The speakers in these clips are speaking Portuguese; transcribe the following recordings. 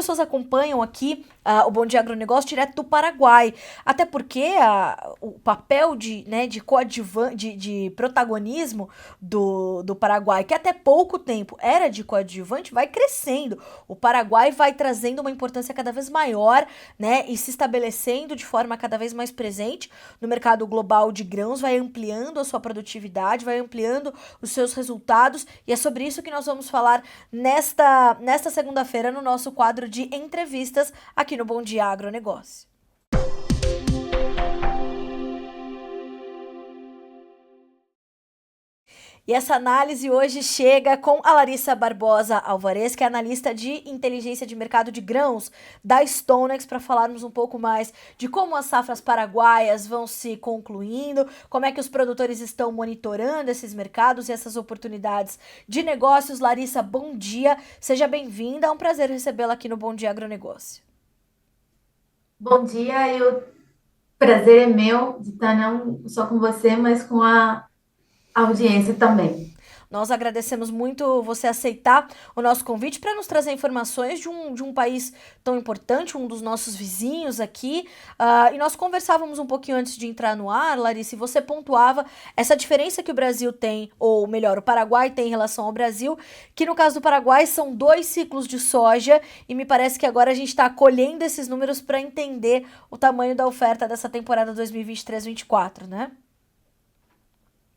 pessoas acompanham aqui o Bom Dia Agronegócio direto do Paraguai. Até porque o papel de coadjuvante, de protagonismo do Paraguai, que até pouco tempo era de coadjuvante, vai crescendo. O Paraguai vai trazendo uma importância cada vez maior, né, e se estabelecendo de forma cada vez mais presente no mercado global de grãos, vai ampliando a sua produtividade, vai ampliando os seus resultados, e é sobre isso que nós vamos falar nesta segunda-feira no nosso quadro de entrevistas aqui no Bom Dia Agronegócio. E essa análise hoje chega com a Larissa Barbosa Alvarez, que é analista de inteligência de mercado de grãos da Stonex, para falarmos um pouco mais de como as safras paraguaias vão se concluindo, como é que os produtores estão monitorando esses mercados e essas oportunidades de negócios. Larissa, bom dia, seja bem-vinda, é um prazer recebê-la aqui no Bom Dia Agronegócio. Bom dia, e o prazer é meu de estar não só com você, mas com a audiência também. Nós agradecemos muito você aceitar o nosso convite para nos trazer informações de um país tão importante, um dos nossos vizinhos aqui. E nós conversávamos um pouquinho antes de entrar no ar, Larissa, e você pontuava essa diferença que o Brasil tem, ou melhor, o Paraguai tem em relação ao Brasil, que no caso do Paraguai são 2 ciclos de soja, e me parece que agora a gente está colhendo esses números para entender o tamanho da oferta dessa temporada 2023-24, né?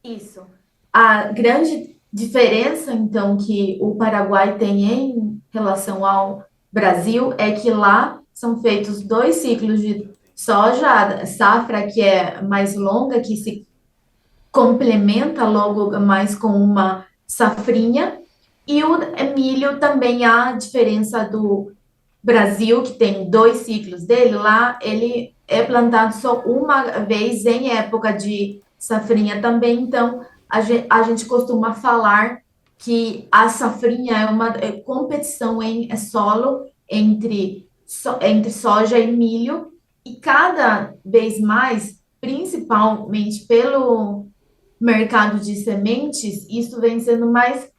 Isso. A grande diferença, então, que o Paraguai tem em relação ao Brasil é que lá são feitos 2 ciclos de soja, a safra que é mais longa, que se complementa logo mais com uma safrinha, e o milho também há diferença do Brasil, que tem 2 ciclos dele, lá ele é plantado só uma vez em época de safrinha também. Então, a gente costuma falar que a safrinha é uma competição em solo entre soja e milho, e cada vez mais, principalmente pelo mercado de sementes, isso vem sendo mais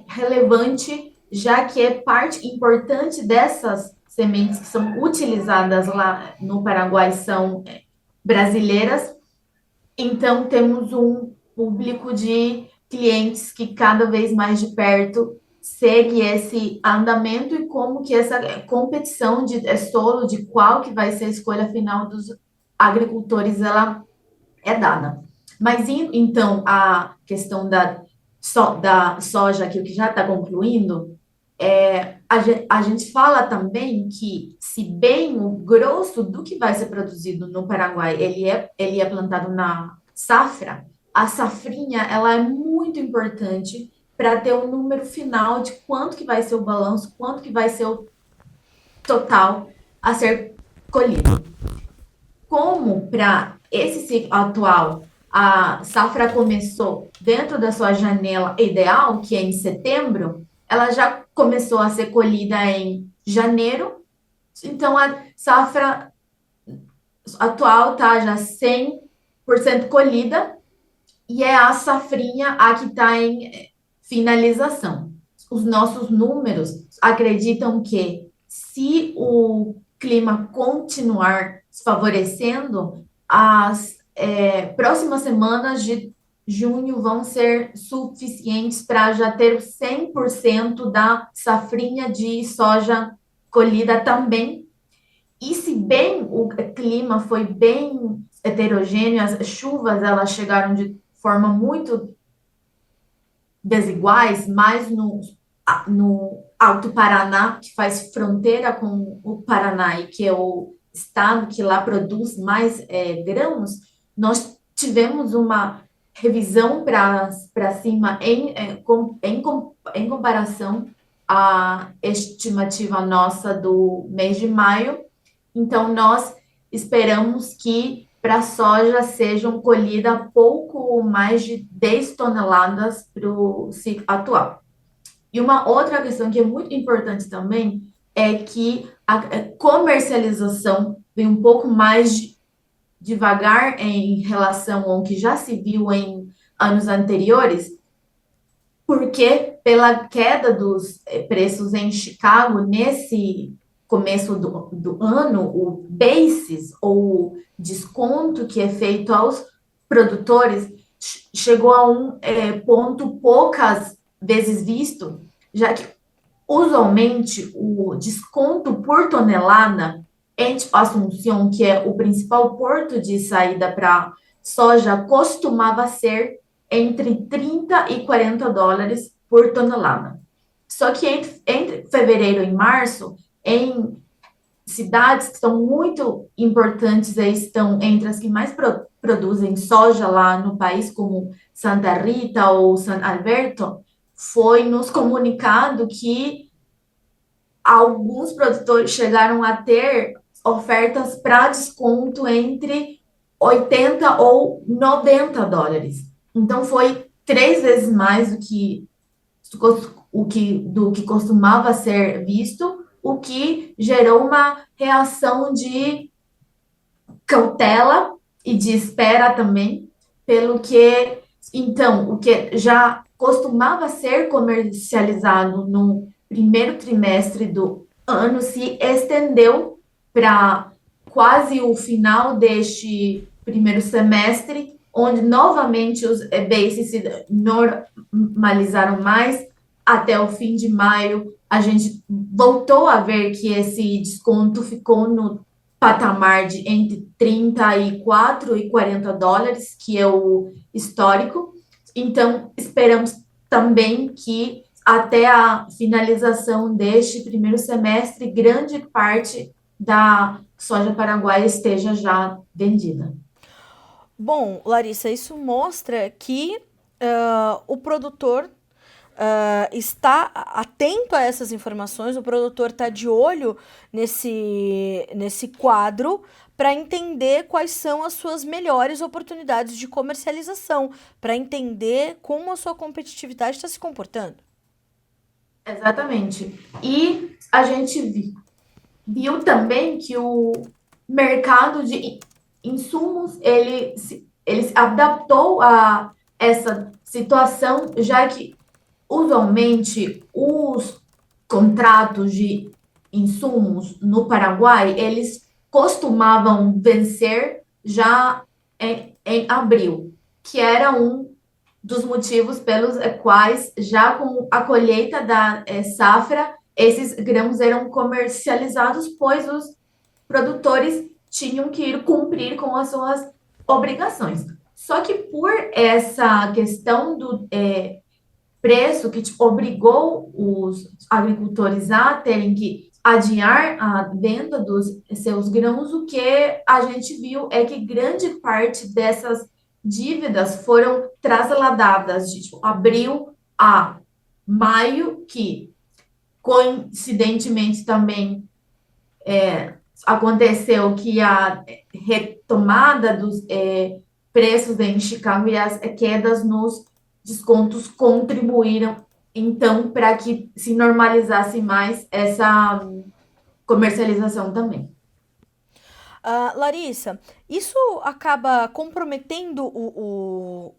relevante, já que é parte importante dessas sementes que são utilizadas lá no Paraguai são brasileiras. Então, temos um público de clientes que cada vez mais de perto segue esse andamento e como que essa competição de solo, de qual que vai ser a escolha final dos agricultores, ela é dada. Mas então a questão da soja, aqui, o que já está concluindo, a gente fala também que, se bem o grosso do que vai ser produzido no Paraguai, ele é plantado na safra, a safrinha ela é muito importante para ter o número final de quanto que vai ser o balanço, quanto que vai ser o total a ser colhido. Como para esse ciclo atual a safra começou dentro da sua janela ideal, que é em setembro, ela já começou a ser colhida em janeiro, então a safra atual está já 100% colhida, e é a safrinha a que está em finalização. Os nossos números acreditam que, se o clima continuar favorecendo, as próximas semanas de junho vão ser suficientes para já ter 100% da safrinha de soja colhida também. E se bem o clima foi bem heterogêneo, as chuvas elas chegaram de forma muito desiguais, mais no Alto Paraná, que faz fronteira com o Paraná e que é o estado que lá produz mais grãos, nós tivemos uma revisão para cima em comparação à estimativa nossa do mês de maio. Então, nós esperamos que para a soja sejam colhidas pouco mais de 10 toneladas para o ciclo atual. E uma outra questão que é muito importante também é que a comercialização vem um pouco mais devagar em relação ao que já se viu em anos anteriores, porque pela queda dos preços em Chicago começo do ano, o basis, ou desconto que é feito aos produtores, chegou a um ponto poucas vezes visto, já que usualmente o desconto por tonelada em Assunção, que é o principal porto de saída para soja, costumava ser entre 30 e 40 dólares por tonelada. Só que entre fevereiro e março, em cidades que são muito importantes, estão entre as que mais produzem soja lá no país, como Santa Rita ou San Alberto, foi nos comunicado que alguns produtores chegaram a ter ofertas para desconto entre 80 ou 90 dólares. Então foi 3 vezes mais do que costumava ser visto, o que gerou uma reação de cautela e de espera também, pelo que então o que já costumava ser comercializado no primeiro trimestre do ano se estendeu para quase o final deste primeiro semestre, onde novamente os bases se normalizaram mais até o fim de maio. A gente voltou a ver que esse desconto ficou no patamar de entre 34 e 40 dólares, que é o histórico. Então, esperamos também que até a finalização deste primeiro semestre, grande parte da soja paraguaia esteja já vendida. Bom, Larissa, isso mostra que o produtor está atento a essas informações, o produtor está de olho nesse quadro para entender quais são as suas melhores oportunidades de comercialização, para entender como a sua competitividade está se comportando. Exatamente. E a gente viu também que o mercado de insumos ele se adaptou a essa situação, já que usualmente os contratos de insumos no Paraguai eles costumavam vencer já em abril, que era um dos motivos pelos quais, já com a colheita da safra, esses grãos eram comercializados, pois os produtores tinham que ir cumprir com as suas obrigações. Só que por essa questão do preço que obrigou os agricultores a terem que adiar a venda dos seus grãos, o que a gente viu é que grande parte dessas dívidas foram trasladadas de abril a maio, que coincidentemente também aconteceu que a retomada dos preços em Chicago e as quedas nos descontos contribuíram, então, para que se normalizasse mais essa comercialização também. Larissa, isso acaba comprometendo o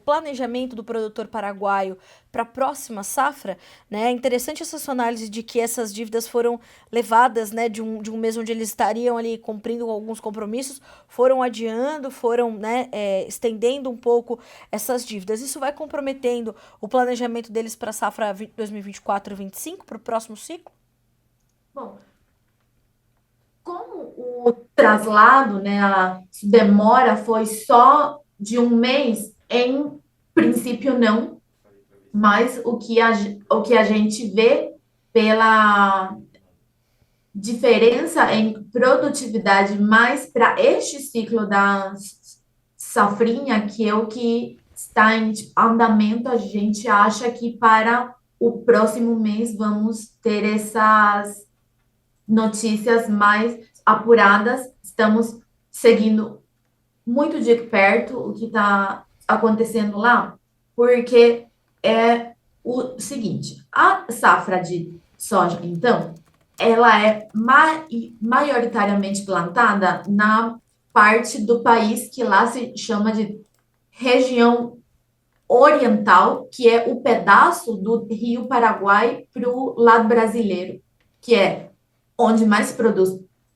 planejamento do produtor paraguaio para a próxima safra, né? É interessante essa sua análise de que essas dívidas foram levadas, né, de um mês onde eles estariam ali cumprindo alguns compromissos, foram adiando, foram, né, estendendo um pouco essas dívidas. Isso vai comprometendo o planejamento deles para a safra 2024-25, para o próximo ciclo? Bom, como o traslado, né, a demora foi só de um mês, em princípio não, mas o que a gente vê pela diferença em produtividade mais para este ciclo da safrinha, que é o que está em andamento, a gente acha que para o próximo mês vamos ter essas notícias mais apuradas. Estamos seguindo muito de perto o que está acontecendo lá, porque é o seguinte: a safra de soja, então, ela é maioritariamente plantada na parte do país que lá se chama de região oriental, que é o pedaço do Rio Paraguai para o lado brasileiro, que é onde mais se produz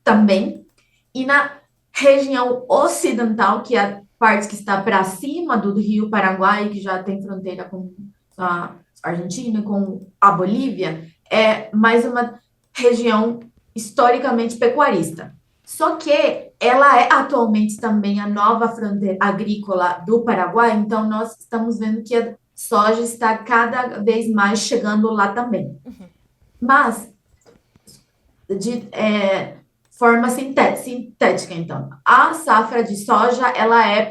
também, e na região ocidental, que é a parte que está para cima do Rio Paraguai, que já tem fronteira com a Argentina, com a Bolívia, é mais uma região historicamente pecuarista. Só que ela é atualmente também a nova fronteira agrícola do Paraguai, então nós estamos vendo que a soja está cada vez mais chegando lá também. Mas de forma sintética, então. A safra de soja, ela é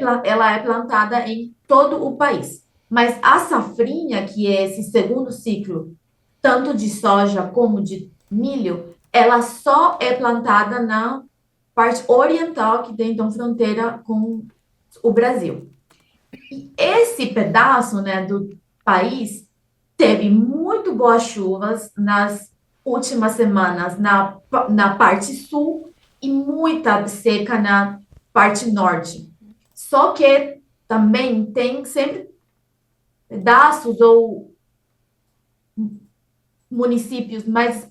plantada em todo o país. Mas a safrinha, que é esse segundo ciclo, tanto de soja como de milho, ela só é plantada na parte oriental, que tem, então, fronteira com o Brasil. E esse pedaço, né, do país teve muito boas chuvas nas últimas semanas na parte sul e muita seca na parte norte. Só que também tem sempre pedaços ou municípios mais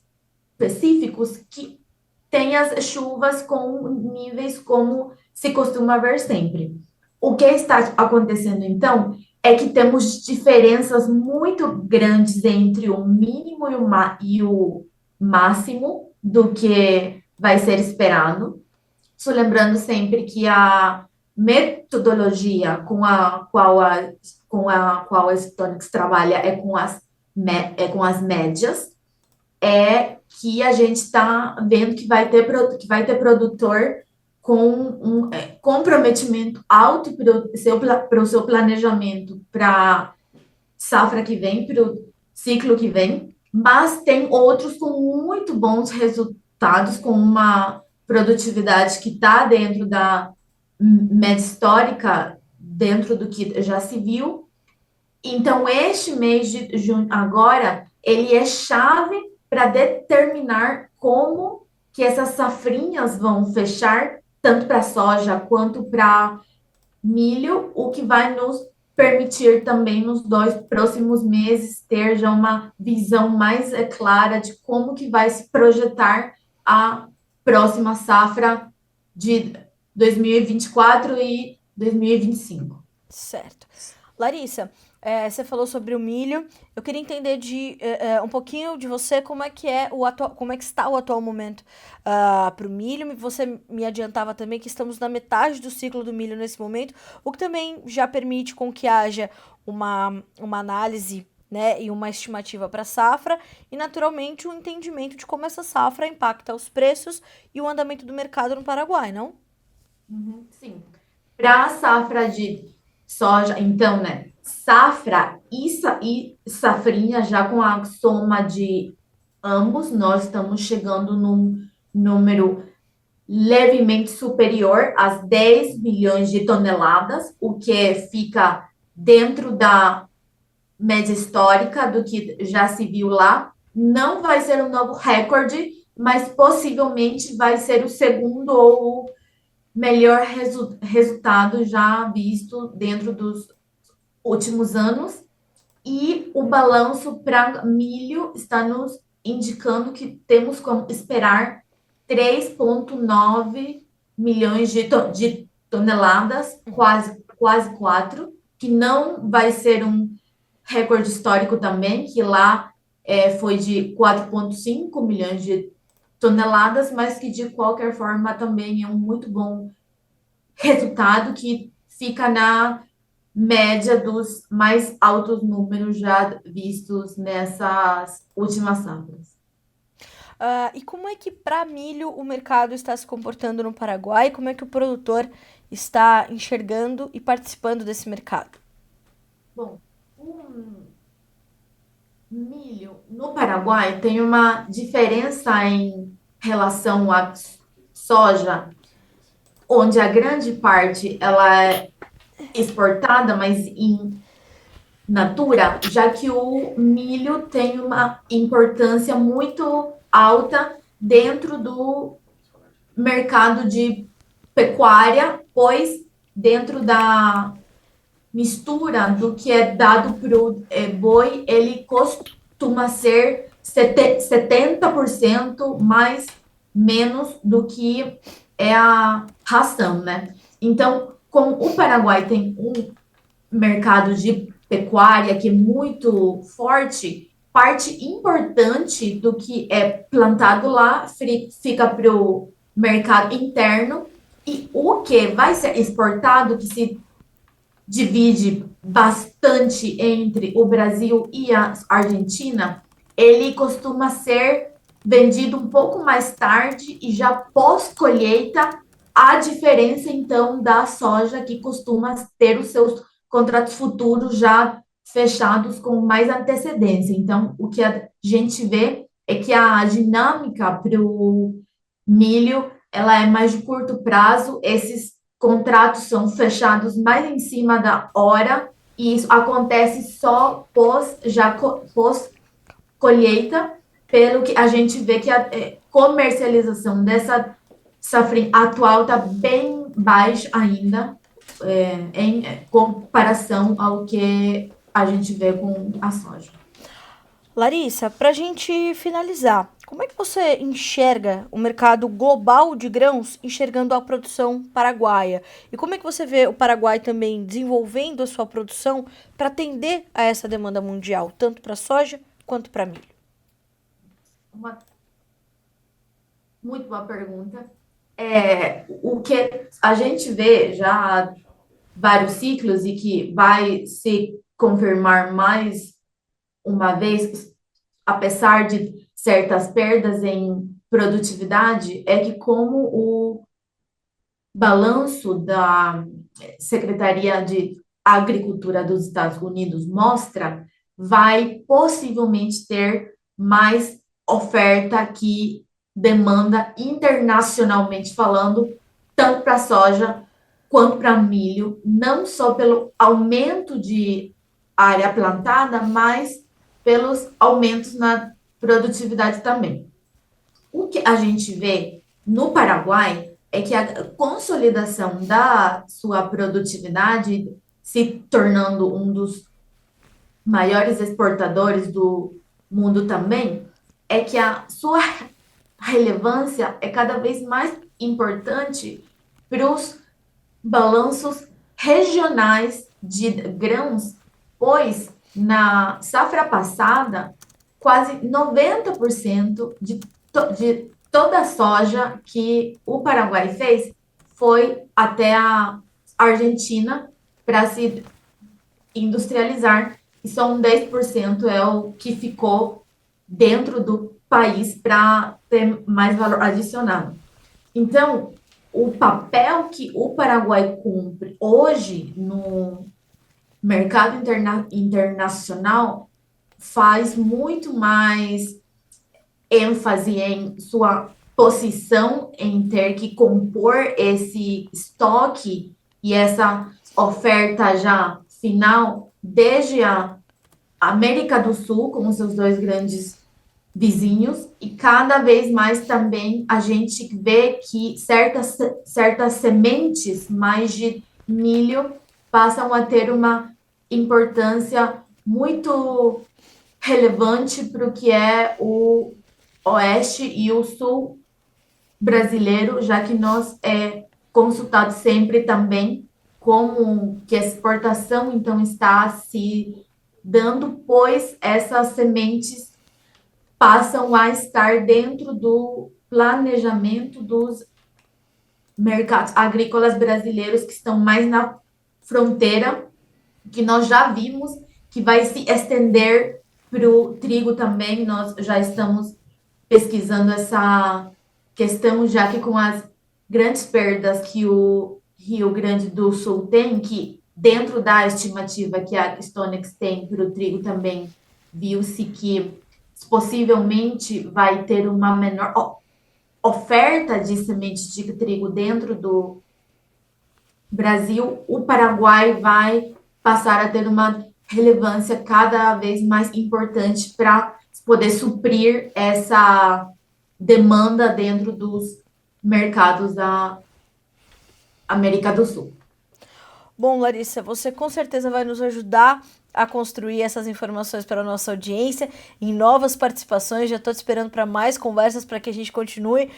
específicos que têm as chuvas com níveis como se costuma ver sempre. O que está acontecendo, então, é que temos diferenças muito grandes entre o mínimo e o máximo do que vai ser esperado. Só lembrando sempre que a metodologia com a qual a Stonics trabalha é com as médias, é que a gente está vendo que vai ter produtor com um comprometimento alto para o seu planejamento para safra que vem, para o ciclo que vem, mas tem outros com muito bons resultados, com uma produtividade que está dentro da média histórica, dentro do que já se viu. Então, este mês de junho, agora, ele é chave para determinar como que essas safrinhas vão fechar, tanto para soja quanto para milho, o que vai nos permitir também nos 2 próximos meses ter já uma visão mais clara de como que vai se projetar a próxima safra de 2024 e 2025. Certo. Larissa, você falou sobre o milho. Eu queria entender um pouquinho de você como é que como é que está o atual momento para o milho. Você me adiantava também que estamos na metade do ciclo do milho nesse momento, o que também já permite com que haja uma análise, né, e uma estimativa para a safra e, naturalmente, um entendimento de como essa safra impacta os preços e o andamento do mercado no Paraguai, não? Sim. Para a safra de soja, então, né? Safra e safrinha, já com a soma de ambos, nós estamos chegando num número levemente superior às 10 milhões de toneladas, o que fica dentro da média histórica do que já se viu lá. Não vai ser um novo recorde, mas possivelmente vai ser o segundo ou o melhor resultado já visto dentro dos últimos anos. E o balanço para milho está nos indicando que temos como esperar 3,9 milhões de toneladas, quase 4, que não vai ser um recorde histórico também, que lá foi de 4,5 milhões de toneladas, mas que de qualquer forma também é um muito bom resultado que fica na média dos mais altos números já vistos nessas últimas safras. E como é que para milho o mercado está se comportando no Paraguai? Como é que o produtor está enxergando e participando desse mercado? Bom, o milho no Paraguai tem uma diferença em relação à soja, onde a grande parte ela é exportada, mas em natura, já que o milho tem uma importância muito alta dentro do mercado de pecuária, pois dentro da mistura do que é dado para o ele costuma ser 70% mais menos do que é a ração, né? Então, como o Paraguai tem um mercado de pecuária que é muito forte, parte importante do que é plantado lá fica para o mercado interno e o que vai ser exportado, que se divide bastante entre o Brasil e a Argentina, ele costuma ser vendido um pouco mais tarde e já pós-colheita, a diferença então da soja que costuma ter os seus contratos futuros já fechados com mais antecedência. Então, o que a gente vê é que a dinâmica para o milho ela é mais de curto prazo, esses contratos são fechados mais em cima da hora e isso acontece só pós colheita, pelo que a gente vê que a comercialização dessa safra atual está bem baixa ainda em comparação ao que a gente vê com a soja. Larissa, para a gente finalizar, como é que você enxerga o mercado global de grãos enxergando a produção paraguaia? E como é que você vê o Paraguai também desenvolvendo a sua produção para atender a essa demanda mundial, tanto para soja quanto para milho? Uma muito boa pergunta. O que a gente vê já há vários ciclos e que vai se confirmar mais uma vez, apesar de certas perdas em produtividade, é que como o balanço da Secretaria de Agricultura dos Estados Unidos mostra, vai possivelmente ter mais oferta que demanda internacionalmente falando, tanto para soja quanto para milho, não só pelo aumento de área plantada, mas pelos aumentos na produtividade também. O que a gente vê no Paraguai é que a consolidação da sua produtividade, se tornando um dos maiores exportadores do mundo também, é que a sua relevância é cada vez mais importante para os balanços regionais de grãos, pois na safra passada, quase 90% de toda a soja que o Paraguai fez foi até a Argentina para se industrializar, e só um 10% é o que ficou dentro do país para ter mais valor adicionado. Então, o papel que o Paraguai cumpre hoje no mercado internacional faz muito mais ênfase em sua posição em ter que compor esse estoque e essa oferta já final desde a América do Sul, com os seus dois grandes vizinhos, e cada vez mais também a gente vê que certas sementes mais de milho passam a ter uma importância muito relevante para o que é o oeste e o sul brasileiro, já que nós consultados sempre também como que a exportação então está se dando, pois essas sementes passam a estar dentro do planejamento dos mercados agrícolas brasileiros que estão mais na fronteira, que nós já vimos que vai se estender para o trigo também. Nós já estamos pesquisando essa questão, já que com as grandes perdas que o Rio Grande do Sul tem, que dentro da estimativa que a Stonex tem para o trigo também, viu-se que possivelmente vai ter uma menor oferta de sementes de trigo dentro do Brasil, o Paraguai vai passar a ter uma relevância cada vez mais importante para poder suprir essa demanda dentro dos mercados da América do Sul. Bom, Larissa, você com certeza vai nos ajudar a construir essas informações para a nossa audiência, em novas participações. Já estou te esperando para mais conversas para que a gente continue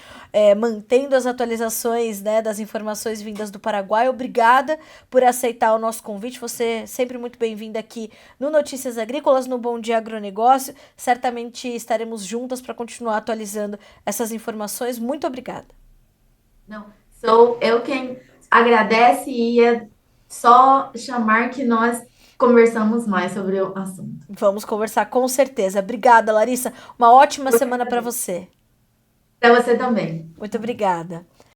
mantendo as atualizações, né, das informações vindas do Paraguai. Obrigada por aceitar o nosso convite. Você é sempre muito bem-vinda aqui no Notícias Agrícolas, no Bom Dia Agronegócio. Certamente estaremos juntas para continuar atualizando essas informações. Muito obrigada. Não, sou eu quem agradece e é só chamar que nós conversamos mais sobre o assunto. Vamos conversar com certeza. Obrigada, Larissa. Uma ótima semana para você. Para você também. Muito obrigada.